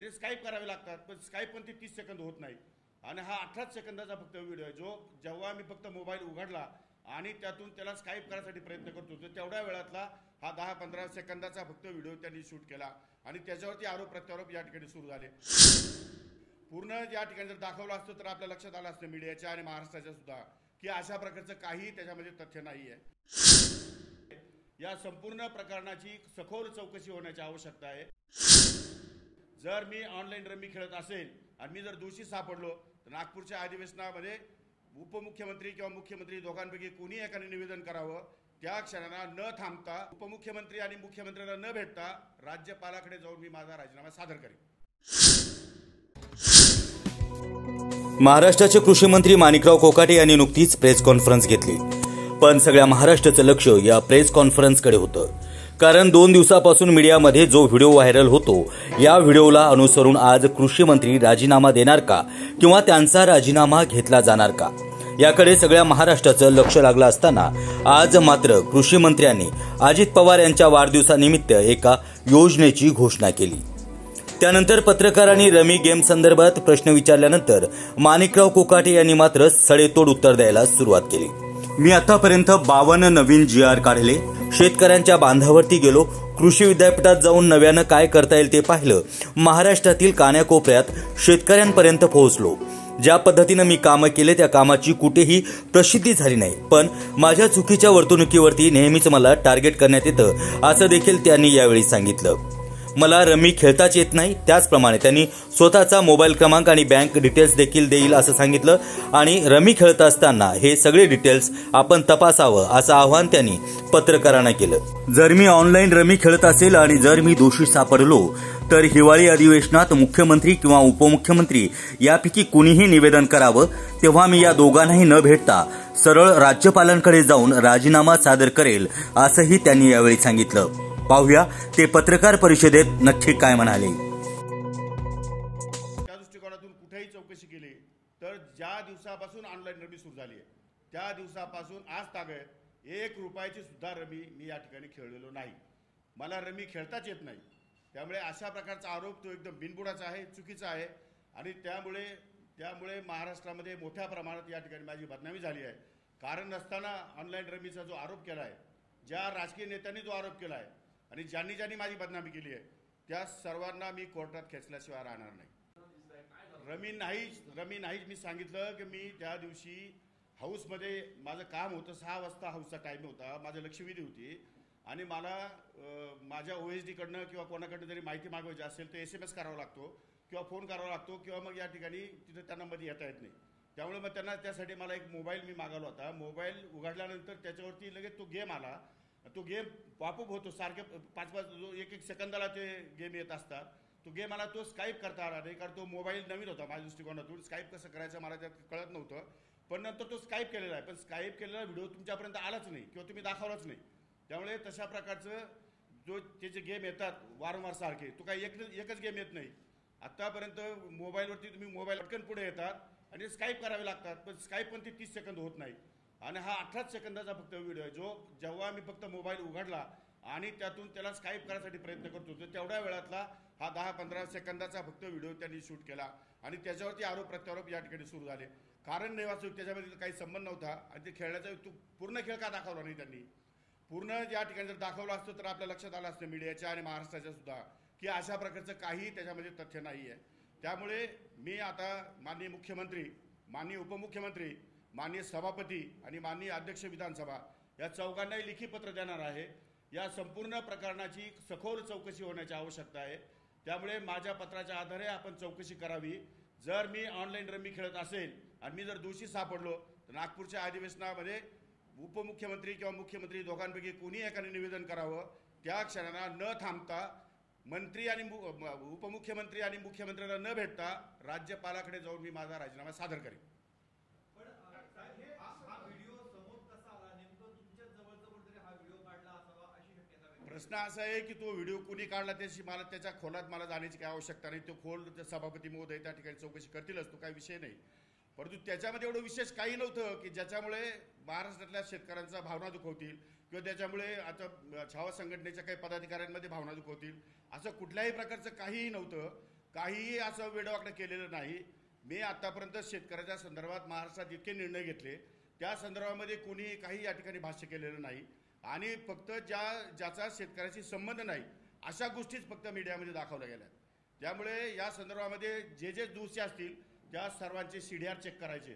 आणि स्काईप करावे लागतात, पण स्काईप पण ते 30 सेकंद होत नाही. आणि हा 18 सेकंदाचा फक्त व्हिडिओ आहे, जो जेव्हा मी फक्त मोबाईल उघडला आणि त्यातून त्याला स्काईप करायसाठी प्रयत्न करतो, तर तेवढ्या वेळातला हा 10-15 सेकंदाचा फक्त व्हिडिओ त्यांनी शूट केला आणि त्याच्यावरती आरोप प्रत्यारोप या ठिकाणी सुरू झाले. पूर्ण या ठिकाणी जर दाखवलं असतं तर आपल्या लक्षात आलं असतं मीडियाच्या आणि महाराष्ट्राच्या सुद्धा, की अशा प्रकारचं काही त्याच्यामध्ये तथ्य नाही आहे. या संपूर्ण प्रकरणाची सखोल चौकशी होण्याची आवश्यकता आहे. जर मी ऑनलाईन रमी खेळत असेल आणि मी जर दोषी सापडलो तर नागपूरच्या अधिवेशनामध्ये उपमुख्यमंत्री किंवा मुख्यमंत्री दोघांपैकी कोणी एकाने निवेदन करावं. त्या क्षणाला न थांबता उपमुख्यमंत्री आणि मुख्यमंत्र्यांना न भेटता राज्यपालाकडे जाऊन मी माझा राजीनामा सादर करेन. महाराष्ट्राचे कृषी मंत्री माणिकराव कोकाटे यांनी नुकतीच प्रेस कॉन्फरन्स घेतली, पण सगळ्या महाराष्ट्राचं लक्ष या प्रेस कॉन्फरन्सकडे होतं. कारण 2 दिवसापासून मीडियामध्ये जो व्हिडिओ व्हायरल होतो, या व्हिडिओला अनुसरून आज कृषी मंत्री राजीनामा देणार का किंवा त्यांचा राजीनामा घेतला जाणार का, याकडे सगळ्या महाराष्ट्राचं लक्ष लागलं असताना आज मात्र कृषी मंत्र्यांनी अजित पवार यांच्या वाढदिवसानिमित्त एका योजनेची घोषणा केली. त्यानंतर पत्रकारांनी रमी गेम संदर्भात प्रश्न विचारल्यानंतर माणिकराव कोकाटे यांनी मात्र सडेतोड उत्तर द्यायला सुरुवात केली. मी आतापर्यंत 52 नवीन GR काढले, शेतकऱ्यांच्या बांधावरती गेलो, कृषी विद्यापीठात जाऊन नव्यानं काय करता येईल ते पाहिलं, महाराष्ट्रातील कान्याकोपऱ्यात शेतकऱ्यांपर्यंत पोहोचलो. ज्या पद्धतीनं मी कामं केले त्या कामाची कुठेही प्रसिद्धी झाली नाही, पण माझ्या चुकीच्या वर्तणुकीवरती नेहमीच मला टार्गेट करण्यात येतं, असं देखील त्यांनी यावेळी सांगितलं. मला रमी खेळताच येत नाही, त्याचप्रमाणे त्यांनी स्वतःचा मोबाईल क्रमांक आणि बँक डिटेल्स देखील देईल असं सांगितलं आणि रमी खेळत असताना हे सगळे डिटेल्स आपण तपासावं असं आवाहन त्यांनी पत्रकारांना केलं. जर मी ऑनलाईन रमी खेळत असेल आणि जर मी दोषी सापडलो तर हिवाळी अधिवेशनात मुख्यमंत्री किंवा उपमुख्यमंत्री यापैकी कुणीही निवेदन करावं, तेव्हा मी या दोघांनाही न भेटता सरळ राज्यपालांकडे जाऊन राजीनामा सादर करेल असंही त्यांनी यावेळी सांगितलं. पाहूया ते पत्रकार परिषदेत नक्की काय म्हणाले. त्या दृष्टिकोनातून कुठेही चौकशी केली तर ज्या दिवसापासून ऑनलाईन रमी सुरू झाली आहे त्या दिवसापासून आज तागत 1 रुपयाची सुद्धा रमी मी या ठिकाणी खेळलेलो नाही. मला रमी खेळताच येत नाही. त्यामुळे अशा प्रकारचा आरोप तो एकदम बिनबुडाचा आहे, चुकीचा आहे आणि त्यामुळे महाराष्ट्रामध्ये मोठ्या प्रमाणात या ठिकाणी माझी बदनामी झाली आहे. कारण नसताना ऑनलाईन रमीचा जो आरोप केला आहे, ज्या राजकीय नेत्यांनी जो आरोप केला आहे आणि ज्यांनी माझी बदनामी केली आहे त्या सर्वांना मी कोर्टात खेचल्याशिवाय राहणार नाही. रमी नाहीच. मी सांगितलं की मी त्या दिवशी हाऊसमध्ये माझं काम होतं, 6 वाजता हाऊसचा टाईम होता, माझं लक्षवेधी होती आणि मला माझ्या OSD कडनं किंवा कोणाकडनं जरी माहिती मागवायची असेल तर SMS करावा लागतो किंवा फोन करावा लागतो किंवा मग या ठिकाणी तिथं त्यांना मध्ये येता येत नाही. त्यामुळे मग त्यासाठी मला एक मोबाईल मी मागवला होता. मोबाईल उघडल्यानंतर त्याच्यावरती लगेच तो गेम आला. तो गेम पॉपअप होतो सारखे 5-5 1-1 सेकंदाला ते गेम येत असतात. तो गेम मला तो स्काईप करता आला नाही, कारण तो मोबाईल नवीन होता माझ्या दृष्टिकोनातून. स्काईप कसं करायचं मला त्यात कळत नव्हतं, पण नंतर तो स्काईप केलेला आहे. पण स्काईप केलेला व्हिडिओ तुमच्यापर्यंत आलाच नाही किंवा तुम्ही दाखवलाच नाही. त्यामुळे तशा प्रकारचं जे गेम येतात वारंवार सारखे, तो काही एकच गेम येत नाही. आत्तापर्यंत मोबाईलवरती तुम्ही मोबाईल पटकन पुढे येतात आणि स्काईप करावे लागतात, पण स्काईप पण ते 30 सेकंद होत नाही. आणि हा 18 सेकंदाचा फक्त व्हिडिओ आहे, जो जेव्हा मी फक्त मोबाईल उघडला आणि त्यातून त्याला स्काईप करायसाठी प्रयत्न करतो, तर तेवढ्या वेळातला हा 10-15 सेकंदाचा फक्त व्हिडिओ त्यांनी शूट केला आणि त्याच्यावरती आरोप प्रत्यारोप या ठिकाणी सुरू झाले. कारण नाही वाचून त्याच्यामध्ये काही संबंध नव्हता आणि ते खेळण्याचा पूर्ण खेळ का दाखवला नाही त्यांनी. पूर्ण या ठिकाणी जर दाखवलं असतं तर आपल्या लक्षात आलं असतं मीडियाच्या आणि महाराष्ट्राच्या सुद्धा, की अशा प्रकारचं काही त्याच्यामध्ये तथ्य नाही आहे. त्यामुळे मी आता माननीय मुख्यमंत्री, माननीय उपमुख्यमंत्री, माननीय सभापती आणि माननीय अध्यक्ष विधानसभा या चौघांनाही लिखी पत्र देणार आहे. या संपूर्ण प्रकरणाची सखोल चौकशी होण्याची आवश्यकता आहे. त्यामुळे माझ्या पत्राच्या आधारे आपण चौकशी करावी. जर मी ऑनलाईन रमी खेळत असेल आणि मी जर दोषी सापडलो तर नागपूरच्या अधिवेशनामध्ये उपमुख्यमंत्री किंवा मुख्यमंत्री दोघांपैकी कोणी एकाने निवेदन करावं. त्या क्षणाला न थांबता मंत्री आणि उपमुख्यमंत्री आणि मुख्यमंत्र्यांना न भेटता राज्यपालाकडे जाऊन मी माझा राजीनामा सादर करेन. प्रश्न असा आहे की तो व्हिडिओ कोणी काढला त्याची मला त्याच्या खोलात मला जाण्याची काही आवश्यकता नाही. तो खोल सभापती महोदय त्या ठिकाणी चौकशी करतीलच, तो काही विषय नाही. परंतु त्याच्यामध्ये एवढं विशेष काही नव्हतं की ज्याच्यामुळे महाराष्ट्रातल्या शेतकऱ्यांचा भावना दुखवतील किंवा त्याच्यामुळे आता छावा संघटनेच्या काही पदाधिकाऱ्यांमध्ये भावना दुखवतील, असं कुठल्याही प्रकारचं काहीही नव्हतं. काहीही असं वेडवाकडं केलेलं नाही. मी आतापर्यंत शेतकऱ्याच्या संदर्भात महाराष्ट्रात इतके निर्णय घेतले, त्या संदर्भामध्ये कोणी काही या ठिकाणी भाष्य केलेलं नाही. आणि फक्त ज्याचा शेतकऱ्याशी संबंध नाही अशा गोष्टीच फक्त मीडियामध्ये दाखवल्या गेल्या. त्यामुळे या संदर्भामध्ये जे दोषी असतील त्या सर्वांचे CDR चेक करायचे.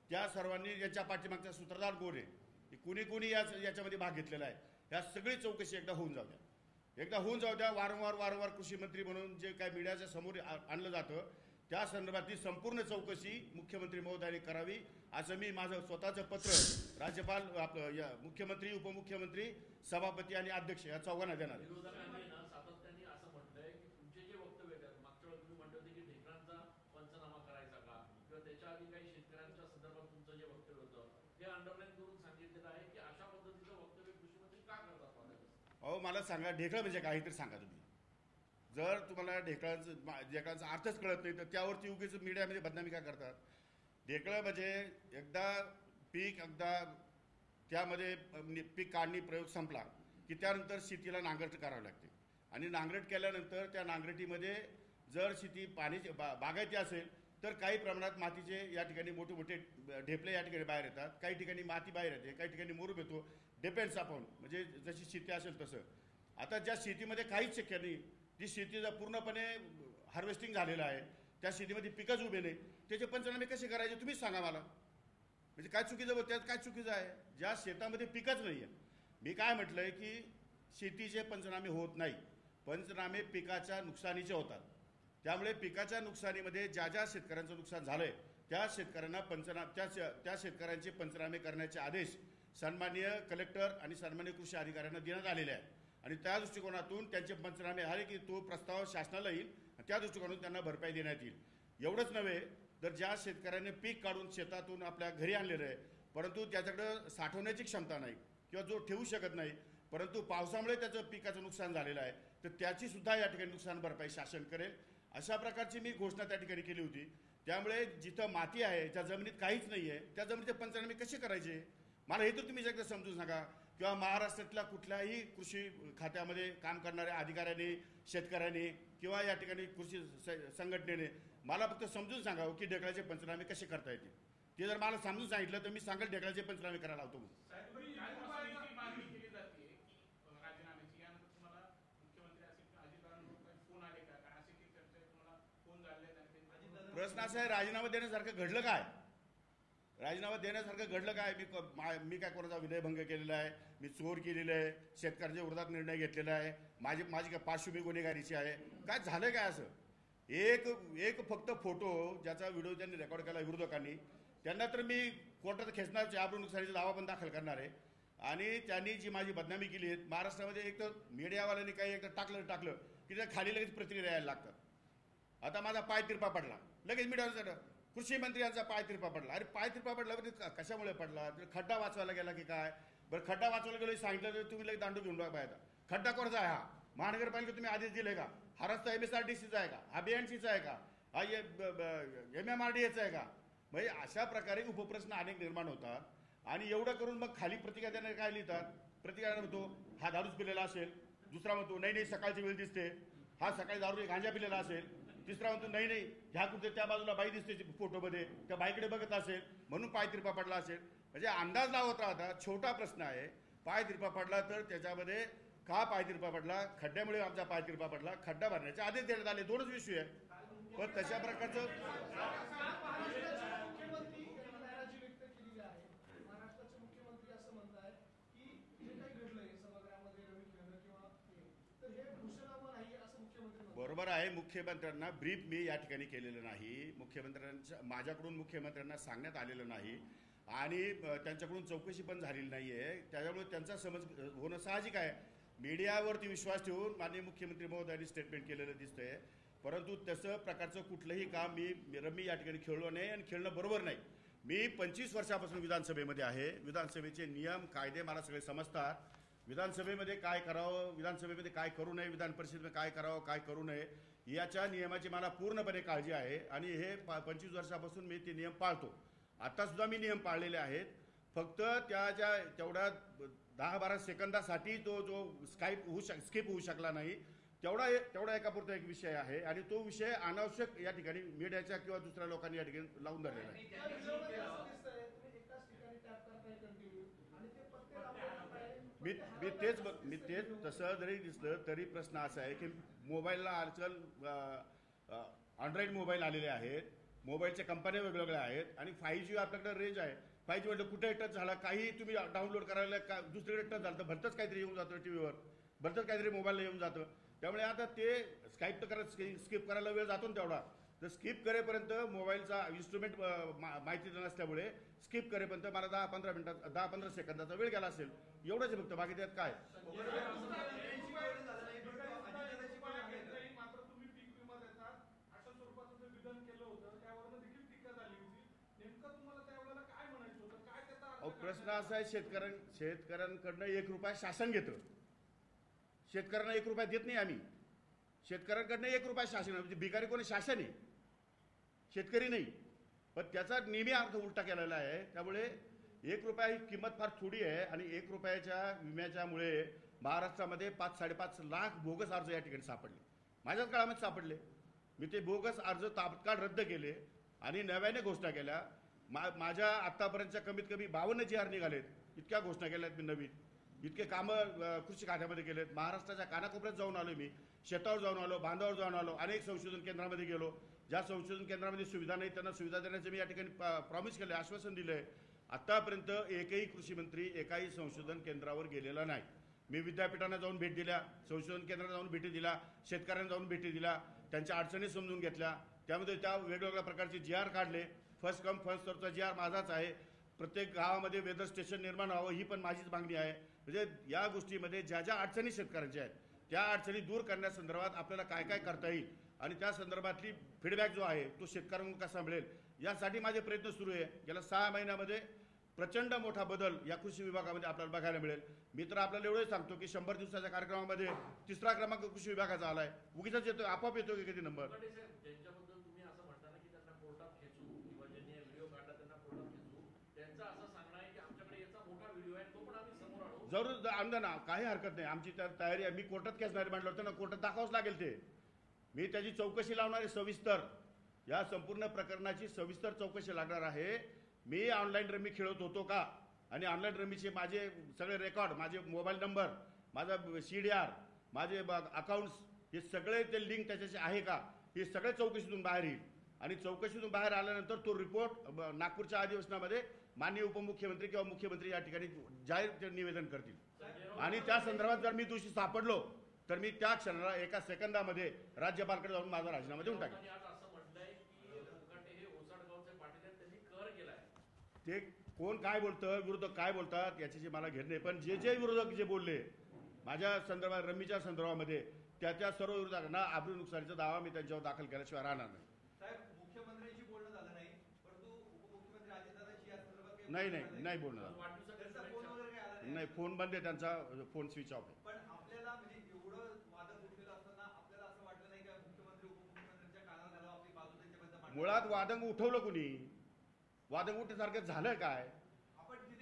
त्या सर्वांनी याच्या पाठीमागचा सूत्रधार कोण आहे, कुणी याच्यामध्ये भाग घेतलेला आहे, या सगळी चौकशी एकदा होऊन जाऊ द्या. वारंवार कृषी मंत्री म्हणून जे काय मीडियाच्या समोर आणलं जातं त्या संदर्भातली संपूर्ण चौकशी मुख्यमंत्री महोदयांनी करावी असं मी माझं स्वतःचं पत्र राज्यपाल मुख्यमंत्री, उपमुख्यमंत्री, सभापती आणि अध्यक्ष या चौघांना देणार आहे. सातत्याने असं म्हटलंय की तुमचे जे वक्तव्य आहेत, मागच्या वेळेस तुम्ही म्हटले होते की ढेकळांचा पंचनामा करायचा का, किंवा त्याच्या आधी काही शेतकऱ्यांच्या संदर्भात तुमचं जे वक्तव्य होतं ते अंडरलाईन करून सांगितलेलं आहे की अशा पद्धतीचं वक्तव्य कृषी मंत्री का करतात? अहो मला सांगा, ढेकळं म्हणजे काय तर सांगा तुम्ही. जर तुम्हाला ढेकळांचा अर्थच कळत नाही तर त्यावरती उगीच मीडियामध्ये बदनामी का करतात? ढेकळं म्हणजे एकदा त्यामध्ये पीक काढणी प्रयोग संपला की त्यानंतर शेतीला नांगरट करावी लागते. आणि नांगरट केल्यानंतर त्या नांगरटीमध्ये जर शेती पाण्याची बागायती असेल तर काही प्रमाणात मातीचे या ठिकाणी मोठे मोठे ढेपले या ठिकाणी बाहेर येतात, काही ठिकाणी माती बाहेर येते, काही ठिकाणी मुरूम येतो. डिपेंड्स आपण म्हणजे जशी शेती असेल तसं. आता ज्या शेतीमध्ये काहीच शक्य नाही, जी शेती जर पूर्णपणे हार्वेस्टिंग झालेलं आहे, त्या शेतीमध्ये पिकच उभे नाही, त्याचे पंचनामे कसे करायचे तुम्हीच सांगा मला. म्हणजे काय चुकीचं, त्यात काय चुकीचं आहे? ज्या शेतामध्ये पिकच नाही आहे, मी काय म्हटलंय की शेतीचे पंचनामे होत नाही, पंचनामे पिकाच्या नुकसानीचे होतात. त्यामुळे पिकाच्या नुकसानीमध्ये ज्या शेतकऱ्यांचं नुकसान झालंय त्या शेतकऱ्यांना त्या शेतकऱ्यांचे पंचनामे करण्याचे आदेश सन्माननीय कलेक्टर आणि सन्माननीय कृषी अधिकाऱ्यांना देण्यात आलेले आहे. आणि त्या दृष्टिकोनातून त्यांचे पंचनामे झाले की तो प्रस्ताव शासनाला येईल, त्या दृष्टिकोनातून त्यांना भरपाई देण्यात येईल. एवढंच नव्हे तर ज्या शेतकऱ्याने पीक काढून शेतातून आपल्या घरी आणलेलं आहे परंतु त्याच्याकडं साठवण्याची क्षमता नाही किंवा जो ठेवू शकत नाही, परंतु पावसामुळे त्याचं पिकाचं नुकसान झालेलं आहे, तर त्याची सुद्धा या ठिकाणी नुकसान भरपाई शासन करेल. अशा प्रकारची मी घोषणा त्या ठिकाणी केली होती. त्यामुळे जिथं माती आहे, ज्या जमिनीत काहीच नाही आहे, त्या जमिनीचे पंचनामे कसे करायचे मला हे तर तुम्ही एकदा समजून सांगा. किंवा महाराष्ट्रातल्या कुठल्याही कृषी खात्यामध्ये काम करणाऱ्या अधिकाऱ्यांनी, शेतकऱ्यांनी किंवा या ठिकाणी कृषी संघटनेने मला फक्त समजून सांगावं की ढेकळाचे पंचनामे कसे करता येतील. ते जर मला समजून सांगितलं तर मी सांगेल ढेकळाचे पंचनामे करायला लावतो. प्रश्न असा आहे, राजीनामा देण्यासारखं घडलं काय? राजीनामा देण्यासारखं घडलं काय? मी काय कोणाचा विनयभंग केलेला आहे, मी चोर केलेलं आहे, शेतकऱ्यांच्या विरोधात निर्णय घेतलेला आहे, माझी काय पार्श्वभूमी गुन्हेगारीची आहे? काय झालं काय असं? एक फक्त फोटो ज्याचा व्हिडिओ त्यांनी रेकॉर्ड केला विरोधकांनी, त्यांना तर मी कोर्टात खेचणार, अब्रू नुकसानीचा दावा पण दाखल करणार आहे. आणि त्यांनी जी माझी बदनामी केली आहे महाराष्ट्रामध्ये, एक तर मीडियावाल्यांनी काही एकदा टाकलं की त्या खाली लगेच प्रतिक्रिया यायला लागतात. आता माझा पाय तिरपा पडला, लगेच मीडियावर कृषी मंत्री यांचा पाय तिरपा पडला. अरे पाय तिरपा पडला म्हणजे कशामुळे पडला? खड्डा वाचवायला गेला की काय? बरं खड्डा वाचवायला गेलो सांगितलं तर तुम्ही लगेच दांडू घेऊन पाहिजे. खड्डा कोणाचा आहे? हा महानगरपालिका तुम्ही आदेश दिले का? हा रस्ता MSRDCचा आहे का? हा BNCचा आहे का? हा MMRDAचा आहे का? म्हणजे अशा प्रकारे उपप्रश्न अनेक निर्माण होतात. आणि एवढं करून मग खाली प्रतिक्रिया देणारे काय लिहितात? प्रतिक्रिया म्हणतो हा दारूच पिलेला असेल, दुसरा म्हणतो नाही सकाळची वेळ दिसते, हा सकाळी दारू गांजा पिलेला असेल, तिसरा म्हणतो नाही ह्या कुठे त्या बाजूला बाई दिसते फोटोमध्ये, त्या बाईकडे बघत असेल म्हणून पाय तिरपा पडला असेल. म्हणजे अंदाज लावत राहता. छोटा प्रश्न आहे, पाय तिरपा पडला तर त्याच्यामध्ये का पाय तिरपा पडला? खड्ड्यामुळे आमचा पाय तिरपा पडला, खड्डा भरण्याचे आदेश देण्यात आले, दोनच विषय आहे. पण तशा प्रकारचं बरोबर आहे. मुख्यमंत्र्यांना ब्रीफ मी या ठिकाणी केलेलं नाही, माझ्याकडून मुख्यमंत्र्यांना सांगण्यात आलेलं नाही आणि त्यांच्याकडून चौकशी पण झालेली नाही आहे. त्याच्यामुळे त्यांचा समज होणं साहजिक आहे. मीडियावरती विश्वास ठेवून माननीय मुख्यमंत्री महोदयांनी स्टेटमेंट केलेलं दिसतंय, परंतु तसं प्रकारचं कुठलंही काम मी या ठिकाणी खेळलो नाही आणि खेळणं बरोबर नाही. मी 25 वर्षापासून विधानसभेमध्ये आहे. विधानसभेचे नियम कायदे मला सगळे समजतात. विधानसभेमध्ये काय करावं, विधानसभेमध्ये काय करू नये, विधान परिषदेमध्ये काय करावं, काय करू नये याच्या नियमाची मला पूर्णपणे काळजी आहे आणि हे 25 वर्षापासून मी ते नियम पाळतो. आत्तासुद्धा मी नियम पाळलेले आहेत. फक्त तेवढ्या 10-12 सेकंदासाठी तो जो स्किप होऊ शकला नाही, तेवढा एकापुरता एक विषय आहे आणि तो विषय अनावश्यक या ठिकाणी मीडियाच्या किंवा दुसऱ्या लोकांनी या ठिकाणी लावून धरलेला आहे. मी तेच तसं जरी दिसलं तरी प्रश्न असा आहे की मोबाईलला आजकाल अँड्रॉइड मोबाईल आलेले आहेत, मोबाईलच्या कंपन्या वेगवेगळ्या आहेत आणि 5G आपल्याकडे रेंज आहे. 5G म्हटलं कुठे टच झाला, काही तुम्ही डाउनलोड करायला का दुसरीकडे टच झालं तर भलतंच काहीतरी येऊन जातं टीव्हीवर, भलतंच काहीतरी मोबाईलला येऊन जातं. त्यामुळे आता ते स्काईप तर करत स्किप करायला वेळ जातो ना तेवढा, तर स्किप करेपर्यंत मोबाईलचा इन्स्ट्रुमेंट माहिती नसल्यामुळे स्किप करेपर्यंत मला 10-15 सेकंदाचा वेळ गेला असेल, एवढंच फक्त, बाकी त्यात काय. प्रश्न असा आहे, शेतकऱ्यांकडनं 1 रुपया शासन घेतं, शेतकऱ्यांना 1 रुपया देत नाही आम्ही. शेतकऱ्यांकडनं 1 रुपया शासन, म्हणजे भिकारी कोणी शासन आहे, शेतकरी नाही. पण त्याचा नेहमी अर्थ उलटा केलेला आहे. त्यामुळे 1 रुपया ही किंमत फार थोडी आहे आणि 1 रुपयाच्या विम्याच्यामुळे महाराष्ट्रामध्ये 5-5.5 लाख बोगस अर्ज या ठिकाणी सापडले, माझ्याच काळामध्ये सापडले. मी ते बोगस अर्ज तात्काळ रद्द केले आणि नव्याने घोषणा केल्या. माझ्या आत्तापर्यंतच्या कमीत कमी 52 GR निघालेत, इतक्या घोषणा केल्यात मी नवीन, इतके कामं कृषी खात्यामध्ये केलेत. महाराष्ट्राच्या कानाकोपऱ्यात जाऊन आलो मी, शेतावर जाऊन आलो, बांधावर जाऊन आलो, अनेक संशोधन केंद्रामध्ये गेलो. ज्या संशोधन केंद्रामध्ये सुविधा नाही त्यांना सुविधा देण्याचं मी या ठिकाणी प्रॉमिस केलं, आश्वासन दिलं आहे. आत्तापर्यंत एकही कृषी मंत्री एकाही संशोधन केंद्रावर गेलेला नाही. मी विद्यापीठांना जाऊन भेट दिल्या, संशोधन केंद्राला जाऊन भेटी दिल्या, शेतकऱ्यांना जाऊन भेटी दिल्या, त्यांच्या अडचणी समजून घेतल्या. त्यामध्ये त्या वेगवेगळ्या प्रकारचे GR काढले. फर्स्ट कम फर्स्ट सर्वचा GR माझाच आहे. प्रत्येक गावामध्ये वेदर स्टेशन निर्माण व्हावं ही पण माझीच मागणी आहे. म्हणजे या गोष्टीमध्ये ज्या ज्या अडचणी शेतकऱ्यांच्या आहेत त्या अडचणी दूर करण्यासंदर्भात आपल्याला काय काय करता येईल आणि त्या संदर्भातली फीडबॅक जो आहे तो शेतकऱ्यांकडून कसा मिळेल यासाठी माझे प्रयत्न सुरू आहे. गेल्या 6 महिन्यामध्ये प्रचंड मोठा बदल या कृषी विभागामध्ये आपल्याला बघायला मिळेल. मी तर आपल्याला एवढंच सांगतो की 100 दिवसाच्या कार्यक्रमामध्ये 3रा क्रमांक कृषी विभागाचा आलाय. उगीच येतो, आपोआप येतो की कधी नंबर. ज्यांच्याबद्दल तुम्ही असं म्हणता ना की त्यांना कोर्टात खेचू किंवा ज्यांनी व्हिडिओ काढला त्यांना कोर्टात खेचू, त्यांचं असं सांगणं आहे की आमच्याकडे याचा मोठा व्हिडिओ आहे, तो पण आम्ही समोर आणू. जरूर आणा ना, काही हरकत नाही, आमची तर तयारी आहे. मी कोर्टात खेचणारे म्हटलं होतं ना, कोर्टात दाखवावंच लागेल ते. मी त्याची चौकशी लावणार आहे सविस्तर, या संपूर्ण प्रकरणाची सविस्तर चौकशी लागणार आहे. मी ऑनलाईन रमी खेळत होतो का आणि ऑनलाईन रमीचे माझे सगळे रेकॉर्ड, माझे मोबाईल नंबर, माझा CDR, माझे अकाउंट्स, हे सगळे ते लिंक त्याच्याशी आहे का, हे सगळे चौकशीतून बाहेर येईल. आणि चौकशीतून बाहेर आल्यानंतर तो रिपोर्ट नागपूरच्या अधिवेशनामध्ये माननीय उपमुख्यमंत्री किंवा मुख्यमंत्री या ठिकाणी जाहीर निवेदन करतील. आणि त्या संदर्भात जर मी दोषी सापडलो तर मी त्या क्षणाला 1 सेकंदामध्ये राज्यपालकडे जाऊन माझा राजीनामा देऊन टाकेन. ते कोण काय बोलतं, विरोधक काय बोलतात याच्याशी मला घेणं नाही. पण जे विरोधक जे बोलले माझ्या संदर्भात, रमीच्या संदर्भामध्ये, त्या सर्व विरोधकांना आबरू नुकसानीचा दावा मी त्यांच्यावर दाखल केल्याशिवाय राहणार नाही. मुख्यमंत्र्यांशी बोलणं झालं नाही, परंतु उपमुख्यमंत्री अजितदादांशी या संदर्भात नाही बोलणं झालं. नाही, फोन बंद आहे त्यांचा, फोन स्विच ऑफ आहे. पण आपल्याला म्हणजे एवढं वादळ उठलेलं असताना आपल्याला असं वाटलं नाही का मुख्यमंत्री उपमुख्यमंत्र्यांच्या कानावर घालावं, आपली बाजू त्यांच्याबद्दल? मुळात वादंग उठवलं कुणी? वादंग उठण्यासारखं झालं काय?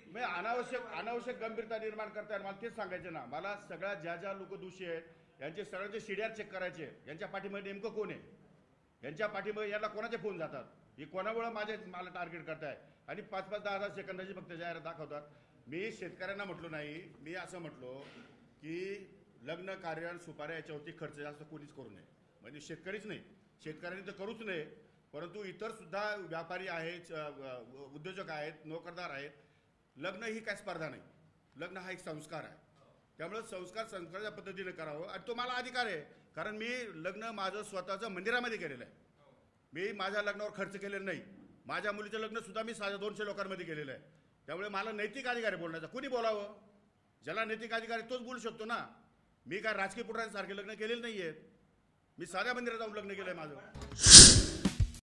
मी अनावश्यक गंभीरता निर्माण करताय. मला तेच सांगायचं ना, मला सगळ्या ज्या लोक दोषी आहेत यांचे सगळ्यांचे CDR चेक करायचे. यांच्या पाठीमध्ये नेमकं कोण आहे, यांच्या पाठीमध्ये याला कोणाचे फोन जातात, हे कोणामुळे मला टार्गेट करताय आणि 5-10 सेकंदाची फक्त जाहिरात दाखवतात. मी शेतकऱ्यांना म्हटलो नाही, मी असं म्हटलो की लग्न कार्य सुपाऱ्या याच्यावरती खर्च जास्त कोणीच करू नये. म्हणजे शेतकरीच नाही, शेतकऱ्यांनी तर करूच नये, परंतु इतर सुद्धा व्यापारी आहेत, उद्योजक आहेत, नोकरदार आहेत. लग्न ही काय स्पर्धा नाही, लग्न हा एक संस्कार आहे. त्यामुळे संस्काराच्या पद्धतीने करावं आणि तो मला अधिकार आहे. कारण मी लग्न माझं स्वतःचं मंदिरामध्ये केलेलं आहे. मी माझ्या लग्नावर खर्च केलेला नाही. माझ्या मुलीचं लग्न सुद्धा मी 200 लोकांमध्ये केलेलं आहे. त्यामुळे मला नैतिक अधिकार आहे बोलण्याचा. कुणी बोलावं, ज्याला नैतिक अधिकार आहे तोच बोलू शकतो ना. मी काय राजकीय पुढाऱ्यांसारखे लग्न केलेले नाही आहेत. मी साध्या मंदिरात जाऊन लग्न केलंय माझं.